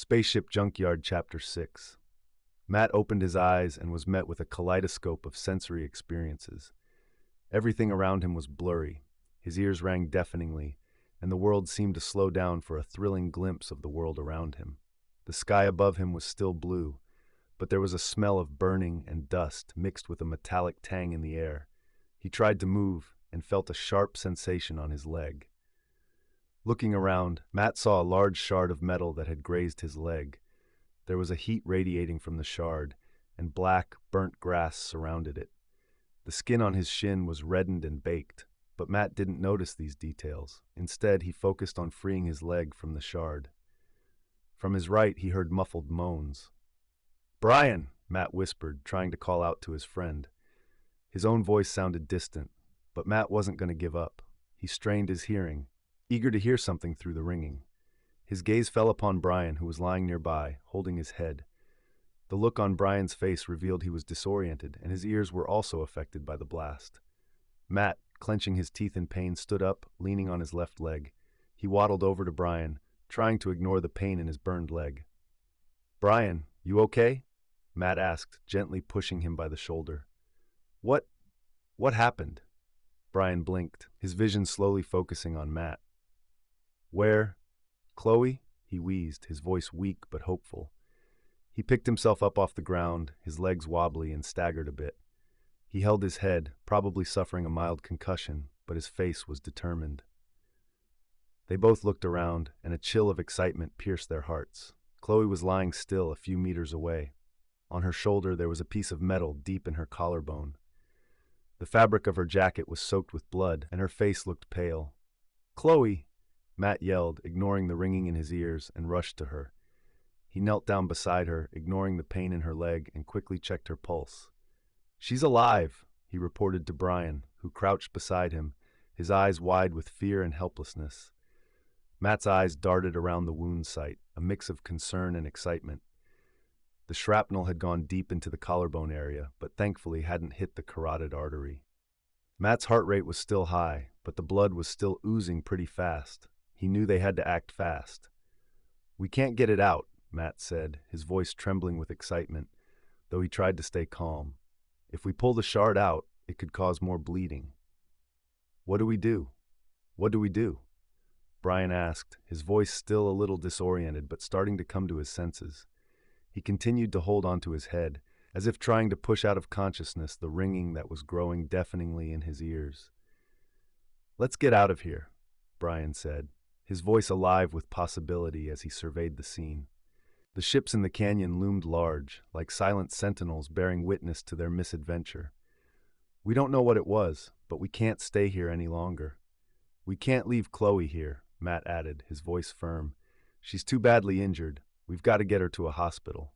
Spaceship Junkyard Chapter 6. Matt opened his eyes and was met with a kaleidoscope of sensory experiences. Everything around him was blurry, his ears rang deafeningly, and the world seemed to slow down for a thrilling glimpse of the world around him. The sky above him was still blue, but there was a smell of burning and dust mixed with a metallic tang in the air. He tried to move and felt a sharp sensation on his leg. Looking around, Matt saw a large shard of metal that had grazed his leg. There was a heat radiating from the shard, and black, burnt grass surrounded it. The skin on his shin was reddened and baked, but Matt didn't notice these details. Instead, he focused on freeing his leg from the shard. From his right, he heard muffled moans. "Brian!" Matt whispered, trying to call out to his friend. His own voice sounded distant, but Matt wasn't going to give up. He strained his hearing, eager to hear something through the ringing. His gaze fell upon Brian, who was lying nearby, holding his head. The look on Brian's face revealed he was disoriented, and his ears were also affected by the blast. Matt, clenching his teeth in pain, stood up, leaning on his left leg. He waddled over to Brian, trying to ignore the pain in his burned leg. "Brian, you okay?" Matt asked, gently pushing him by the shoulder. What happened?" Brian blinked, his vision slowly focusing on Matt. "Where? Chloe?" he wheezed, his voice weak but hopeful. He picked himself up off the ground, his legs wobbly, and staggered a bit. He held his head, probably suffering a mild concussion, but his face was determined. They both looked around, and a chill of excitement pierced their hearts. Chloe was lying still a few meters away. On her shoulder there was a piece of metal deep in her collarbone. The fabric of her jacket was soaked with blood, and her face looked pale. "Chloe!" Matt yelled, ignoring the ringing in his ears, and rushed to her. He knelt down beside her, ignoring the pain in her leg, and quickly checked her pulse. "She's alive," he reported to Brian, who crouched beside him, his eyes wide with fear and helplessness. Matt's eyes darted around the wound site, a mix of concern and excitement. The shrapnel had gone deep into the collarbone area, but thankfully hadn't hit the carotid artery. Matt's heart rate was still high, but the blood was still oozing pretty fast. He knew they had to act fast. "We can't get it out," Matt said, his voice trembling with excitement, though he tried to stay calm. "If we pull the shard out, it could cause more bleeding." "What do we do? What do we do?" Brian asked, his voice still a little disoriented but starting to come to his senses. He continued to hold onto his head, as if trying to push out of consciousness the ringing that was growing deafeningly in his ears. "Let's get out of here," Brian said, his voice alive with possibility as he surveyed the scene. The ships in the canyon loomed large, like silent sentinels bearing witness to their misadventure. "We don't know what it was, but we can't stay here any longer." "We can't leave Chloe here," Matt added, his voice firm. "She's too badly injured. We've got to get her to a hospital."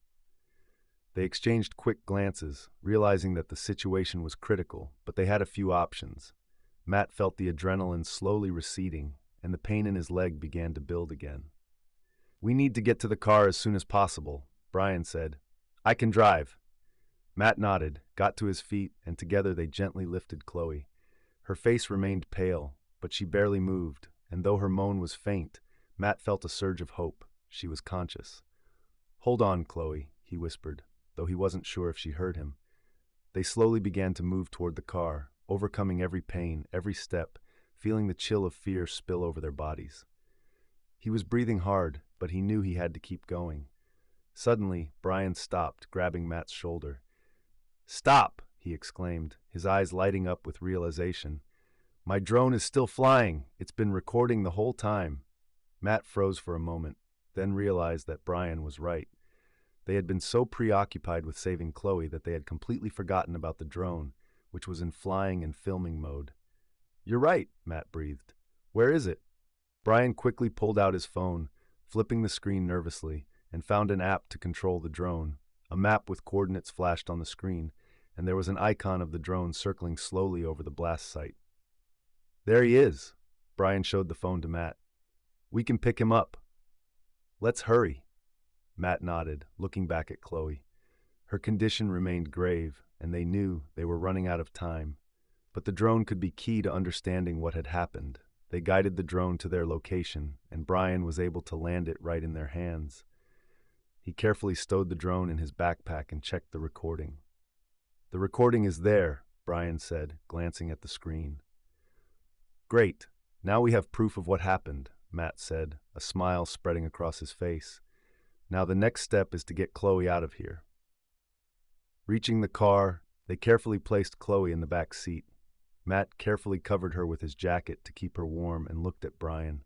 They exchanged quick glances, realizing that the situation was critical, but they had a few options. Matt felt the adrenaline slowly receding, and the pain in his leg began to build again. "We need to get to the car as soon as possible," Brian said. "I can drive." Matt nodded, got to his feet, and together they gently lifted Chloe. Her face remained pale, but she barely moved, and though her moan was faint, Matt felt a surge of hope. She was conscious. "Hold on, Chloe," he whispered, though he wasn't sure if she heard him. They slowly began to move toward the car, overcoming every pain, every step, feeling the chill of fear spill over their bodies. He was breathing hard, but he knew he had to keep going. Suddenly, Brian stopped, grabbing Matt's shoulder. "Stop!" he exclaimed, his eyes lighting up with realization. "My drone is still flying. It's been recording the whole time." Matt froze for a moment, then realized that Brian was right. They had been so preoccupied with saving Chloe that they had completely forgotten about the drone, which was in flying and filming mode. "You're right," Matt breathed. "Where is it?" Brian quickly pulled out his phone, flipping the screen nervously, and found an app to control the drone. A map with coordinates flashed on the screen, and there was an icon of the drone circling slowly over the blast site. "There he is," Brian showed the phone to Matt. "We can pick him up." "Let's hurry." Matt nodded, looking back at Chloe. Her condition remained grave, and they knew they were running out of time. But the drone could be key to understanding what had happened. They guided the drone to their location, and Brian was able to land it right in their hands. He carefully stowed the drone in his backpack and checked the recording. "The recording is there," Brian said, glancing at the screen. "Great. Now we have proof of what happened," Matt said, a smile spreading across his face. "Now the next step is to get Chloe out of here." Reaching the car, they carefully placed Chloe in the back seat. Matt carefully covered her with his jacket to keep her warm and looked at Brian.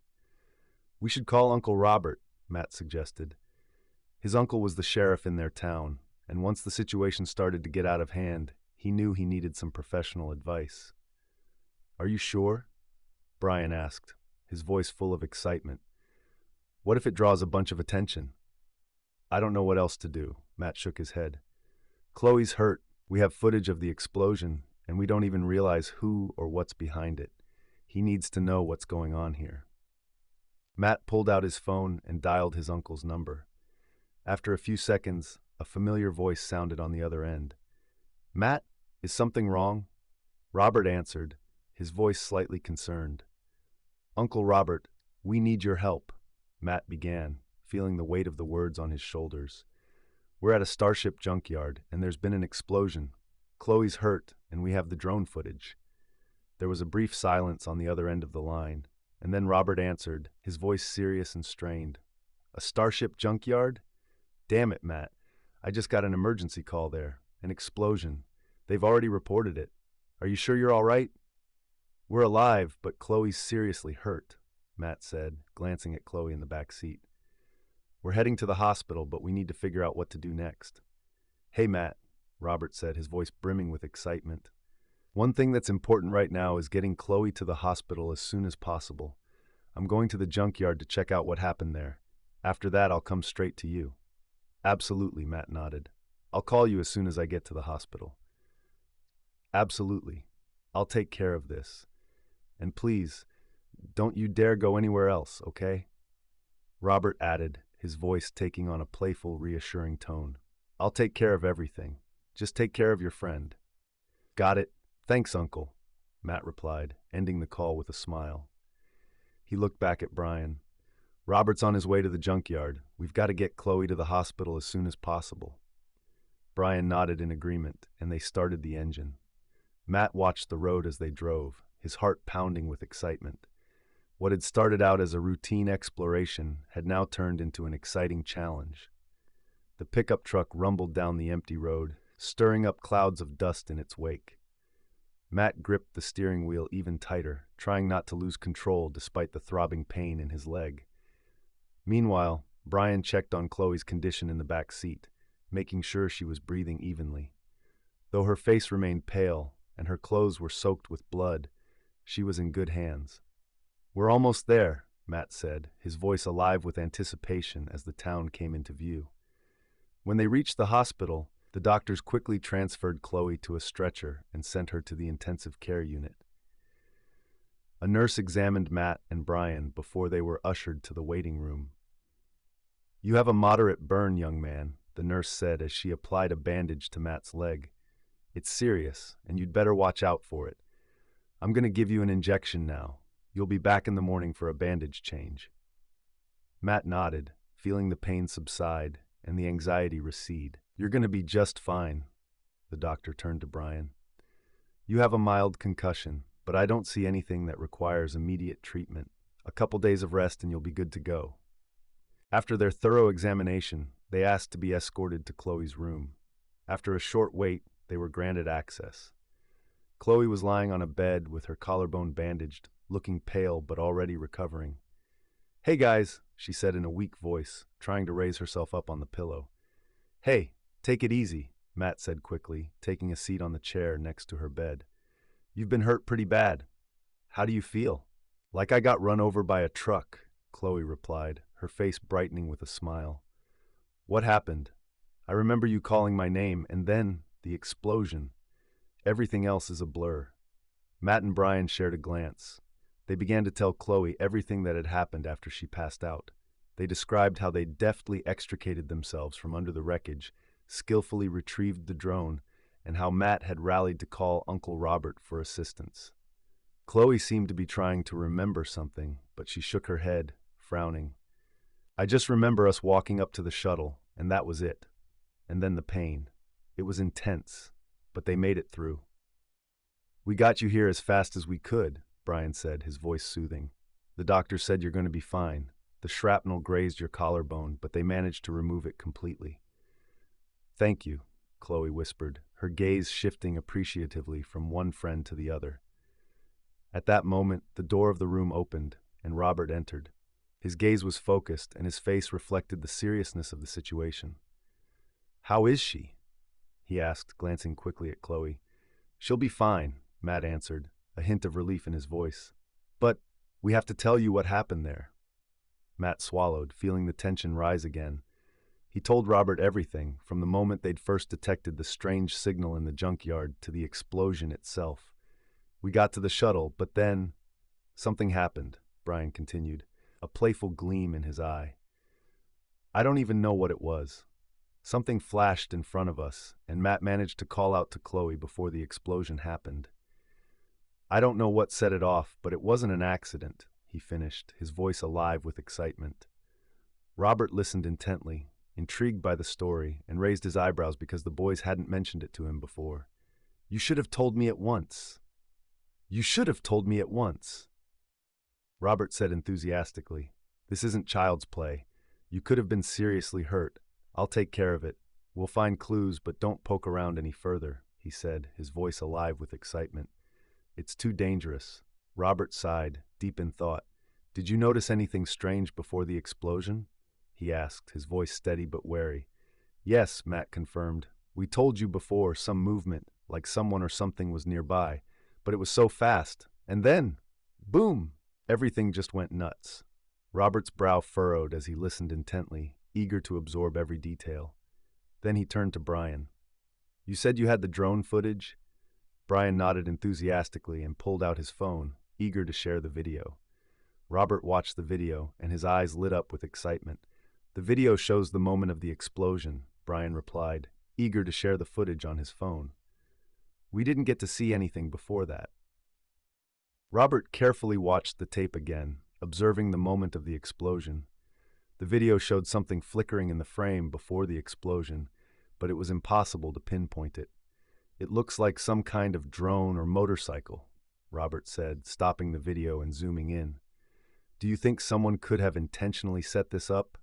"We should call Uncle Robert," Matt suggested. His uncle was the sheriff in their town, and once the situation started to get out of hand, he knew he needed some professional advice. "Are you sure?" Brian asked, his voice full of excitement. "What if it draws a bunch of attention?" "I don't know what else to do," Matt shook his head. "Chloe's hurt. We have footage of the explosion, and we don't even realize who or what's behind it. He needs to know what's going on here." Matt pulled out his phone and dialed his uncle's number. After a few seconds, a familiar voice sounded on the other end. "Matt, is something wrong?" Robert answered, his voice slightly concerned. "Uncle Robert, we need your help," Matt began, feeling the weight of the words on his shoulders. "We're at a Starship junkyard, and there's been an explosion. Chloe's hurt, and we have the drone footage." There was a brief silence on the other end of the line, and then Robert answered, his voice serious and strained. "A Starship junkyard? Damn it, Matt. I just got an emergency call there. An explosion. They've already reported it. Are you sure you're all right?" "We're alive, but Chloe's seriously hurt," Matt said, glancing at Chloe in the back seat. "We're heading to the hospital, but we need to figure out what to do next." "Hey, Matt," Robert said, his voice brimming with excitement. "One thing that's important right now is getting Chloe to the hospital as soon as possible. I'm going to the junkyard to check out what happened there. After that, I'll come straight to you." "Absolutely," Matt nodded. "I'll call you as soon as I get to the hospital." "Absolutely. I'll take care of this. And please, don't you dare go anywhere else, okay?" Robert added, his voice taking on a playful, reassuring tone. "I'll take care of everything. Just take care of your friend." "Got it. Thanks, Uncle," Matt replied, ending the call with a smile. He looked back at Brian. "Robert's on his way to the junkyard. We've got to get Chloe to the hospital as soon as possible." Brian nodded in agreement, and they started the engine. Matt watched the road as they drove, his heart pounding with excitement. What had started out as a routine exploration had now turned into an exciting challenge. The pickup truck rumbled down the empty road, stirring up clouds of dust in its wake. Matt gripped the steering wheel even tighter, trying not to lose control despite the throbbing pain in his leg. Meanwhile, Brian checked on Chloe's condition in the back seat, making sure she was breathing evenly. Though her face remained pale and her clothes were soaked with blood, she was in good hands. "We're almost there," Matt said, his voice alive with anticipation as the town came into view. When they reached the hospital, the doctors quickly transferred Chloe to a stretcher and sent her to the intensive care unit. A nurse examined Matt and Brian before they were ushered to the waiting room. "You have a moderate burn, young man," the nurse said as she applied a bandage to Matt's leg. "It's serious, and you'd better watch out for it. I'm going to give you an injection now. You'll be back in the morning for a bandage change." Matt nodded, feeling the pain subside and the anxiety recede. "You're going to be just fine," the doctor turned to Brian. "You have a mild concussion, but I don't see anything that requires immediate treatment. A couple days of rest and you'll be good to go." After their thorough examination, they asked to be escorted to Chloe's room. After a short wait, they were granted access. Chloe was lying on a bed with her collarbone bandaged, looking pale but already recovering. "Hey guys," she said in a weak voice, trying to raise herself up on the pillow. "Hey, take it easy," Matt said quickly, taking a seat on the chair next to her bed. "You've been hurt pretty bad. How do you feel?" "Like I got run over by a truck," Chloe replied, her face brightening with a smile. "What happened? I remember you calling my name, and then the explosion. Everything else is a blur." Matt and Brian shared a glance. They began to tell Chloe everything that had happened after she passed out. They described how they deftly extricated themselves from under the wreckage, skillfully retrieved the drone, and how Matt had rallied to call Uncle Robert for assistance. Chloe seemed to be trying to remember something, but she shook her head, frowning. "I just remember us walking up to the shuttle, and that was it. And then the pain. It was intense, but they made it through. "We got you here as fast as we could," Brian said, his voice soothing. "The doctor said you're going to be fine. The shrapnel grazed your collarbone, but they managed to remove it completely." "Thank you," Chloe whispered, her gaze shifting appreciatively from one friend to the other. At that moment, the door of the room opened, and Robert entered. His gaze was focused, and his face reflected the seriousness of the situation. "How is she?" he asked, glancing quickly at Chloe. "She'll be fine," Matt answered, a hint of relief in his voice. "But we have to tell you what happened there." Matt swallowed, feeling the tension rise again. He told Robert everything, from the moment they'd first detected the strange signal in the junkyard to the explosion itself. "We got to the shuttle, but then something happened," Brian continued, a playful gleam in his eye. "I don't even know what it was. Something flashed in front of us, and Matt managed to call out to Chloe before the explosion happened. I don't know what set it off, but it wasn't an accident," he finished, his voice alive with excitement. Robert listened intently, intrigued by the story, and raised his eyebrows because the boys hadn't mentioned it to him before. "You should have told me at once. You should have told me at once," Robert said enthusiastically. "This isn't child's play. You could have been seriously hurt. I'll take care of it. We'll find clues, but don't poke around any further," he said, his voice alive with excitement. "It's too dangerous." Robert sighed, deep in thought. "Did you notice anything strange before the explosion?" he asked, his voice steady but wary. "Yes," Matt confirmed. "We told you before, some movement, like someone or something was nearby. But it was so fast. And then, boom! Everything just went nuts." Robert's brow furrowed as he listened intently, eager to absorb every detail. Then he turned to Brian. "You said you had the drone footage?" Brian nodded enthusiastically and pulled out his phone, eager to share the video. Robert watched the video, and his eyes lit up with excitement. "The video shows the moment of the explosion," Brian replied, eager to share the footage on his phone. "We didn't get to see anything before that." Robert carefully watched the tape again, observing the moment of the explosion. The video showed something flickering in the frame before the explosion, but it was impossible to pinpoint it. "It looks like some kind of drone or motorcycle," Robert said, stopping the video and zooming in. "Do you think someone could have intentionally set this up?"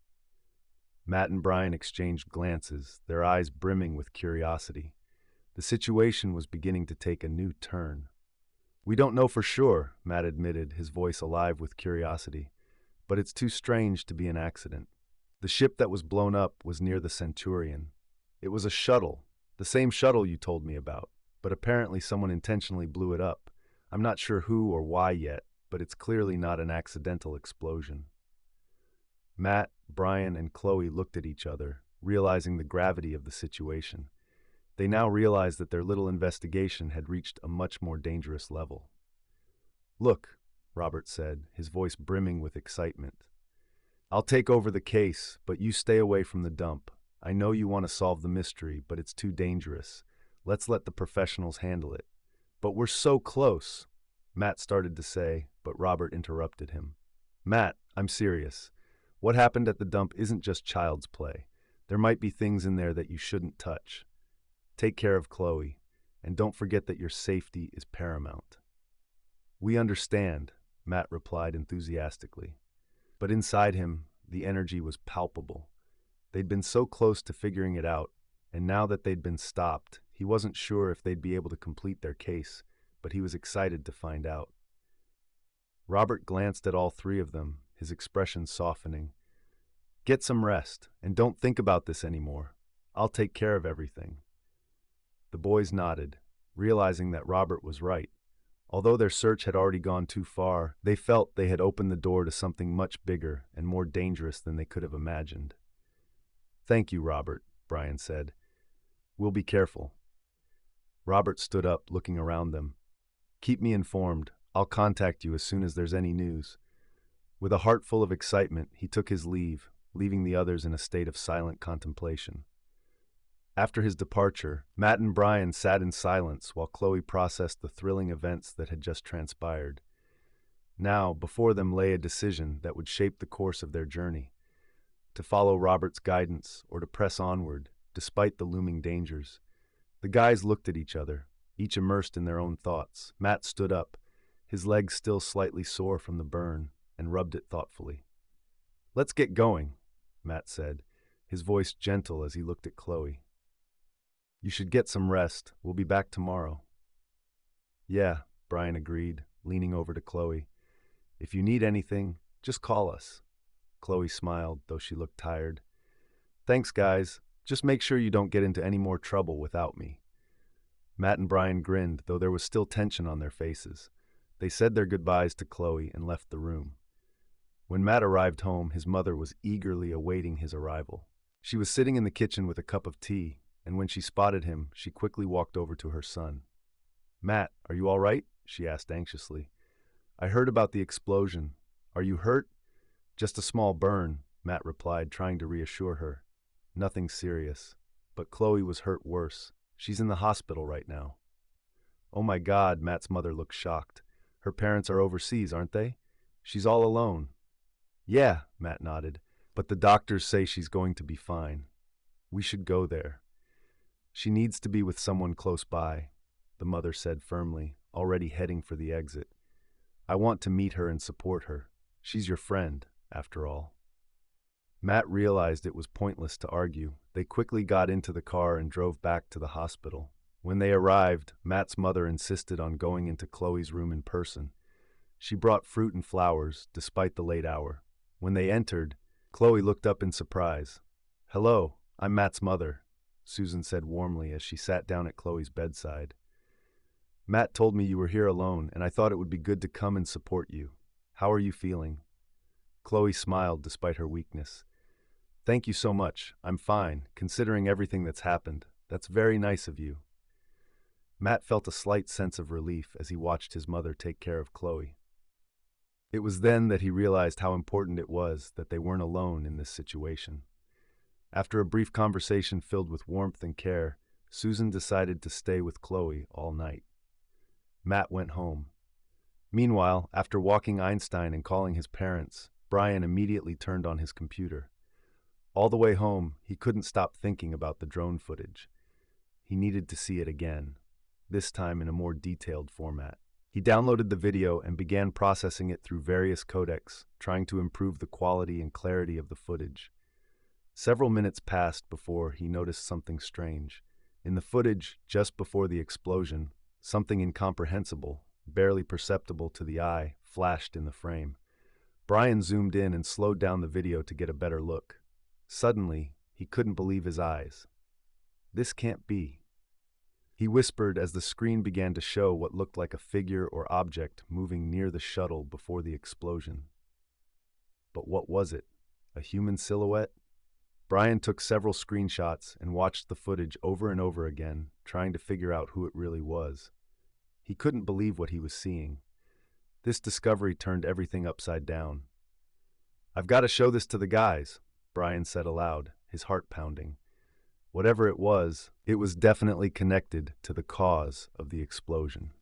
Matt and Brian exchanged glances, their eyes brimming with curiosity. The situation was beginning to take a new turn. "We don't know for sure," Matt admitted, his voice alive with curiosity. "But it's too strange to be an accident. The ship that was blown up was near the Centurion. It was a shuttle, the same shuttle you told me about, but apparently someone intentionally blew it up. I'm not sure who or why yet, but it's clearly not an accidental explosion." Matt, Brian, and Chloe looked at each other, realizing the gravity of the situation. They now realized that their little investigation had reached a much more dangerous level. "Look," Robert said, his voice brimming with excitement. "I'll take over the case, but you stay away from the dump. I know you want to solve the mystery, but it's too dangerous. Let's let the professionals handle it." "But we're so close," Matt started to say, but Robert interrupted him. "Matt, I'm serious. What happened at the dump isn't just child's play. There might be things in there that you shouldn't touch. Take care of Chloe, and don't forget that your safety is paramount." "We understand," Matt replied enthusiastically. But inside him, the energy was palpable. They'd been so close to figuring it out, and now that they'd been stopped, he wasn't sure if they'd be able to complete their case, but he was excited to find out. Robert glanced at all three of them, his expression softening. "Get some rest, and don't think about this anymore. I'll take care of everything." The boys nodded, realizing that Robert was right. Although their search had already gone too far, they felt they had opened the door to something much bigger and more dangerous than they could have imagined. "Thank you, Robert," Brian said. "We'll be careful." Robert stood up, looking around them. "Keep me informed. I'll contact you as soon as there's any news." With a heart full of excitement, he took his leave, leaving the others in a state of silent contemplation. After his departure, Matt and Brian sat in silence while Chloe processed the thrilling events that had just transpired. Now, before them lay a decision that would shape the course of their journey. to follow Robert's guidance or to press onward, despite the looming dangers. The guys looked at each other, each immersed in their own thoughts. Matt stood up, his legs still slightly sore from the burn, and rubbed it thoughtfully. "Let's get going," Matt said, his voice gentle as he looked at Chloe. "You should get some rest. We'll be back tomorrow." "Yeah," Brian agreed, leaning over to Chloe. "If you need anything, just call us." Chloe smiled, though she looked tired. "Thanks, guys. Just make sure you don't get into any more trouble without me." Matt and Brian grinned, though there was still tension on their faces. They said their goodbyes to Chloe and left the room. When Matt arrived home, his mother was eagerly awaiting his arrival. She was sitting in the kitchen with a cup of tea, and when she spotted him, she quickly walked over to her son. "Matt, are you all right?" she asked anxiously. "I heard about the explosion. Are you hurt?" "Just a small burn," Matt replied, trying to reassure her. "Nothing serious. But Chloe was hurt worse. She's in the hospital right now." "Oh my God," Matt's mother looked shocked. "Her parents are overseas, aren't they? She's all alone." "Yeah," Matt nodded, "but the doctors say she's going to be fine. We should go there." "She needs to be with someone close by," the mother said firmly, already heading for the exit. "I want to meet her and support her. She's your friend, after all." Matt realized it was pointless to argue. They quickly got into the car and drove back to the hospital. When they arrived, Matt's mother insisted on going into Chloe's room in person. She brought fruit and flowers, despite the late hour. When they entered, Chloe looked up in surprise. "Hello, I'm Matt's mother," Susan said warmly as she sat down at Chloe's bedside. "Matt told me you were here alone, and I thought it would be good to come and support you. How are you feeling?" Chloe smiled despite her weakness. "Thank you so much. I'm fine, considering everything that's happened. That's very nice of you." Matt felt a slight sense of relief as he watched his mother take care of Chloe. It was then that he realized how important it was that they weren't alone in this situation. After a brief conversation filled with warmth and care, Susan decided to stay with Chloe all night. Matt went home. Meanwhile, after walking Einstein and calling his parents, Brian immediately turned on his computer. All the way home, he couldn't stop thinking about the drone footage. He needed to see it again, this time in a more detailed format. He downloaded the video and began processing it through various codecs, trying to improve the quality and clarity of the footage. Several minutes passed before he noticed something strange. In the footage, just before the explosion, something incomprehensible, barely perceptible to the eye, flashed in the frame. Brian zoomed in and slowed down the video to get a better look. Suddenly, he couldn't believe his eyes. "This can't be." He whispered as the screen began to show what looked like a figure or object moving near the shuttle before the explosion. But what was it? A human silhouette? Brian took several screenshots and watched the footage over and over again, trying to figure out who it really was. He couldn't believe what he was seeing. This discovery turned everything upside down. "I've got to show this to the guys," Brian said aloud, his heart pounding. Whatever it was definitely connected to the cause of the explosion.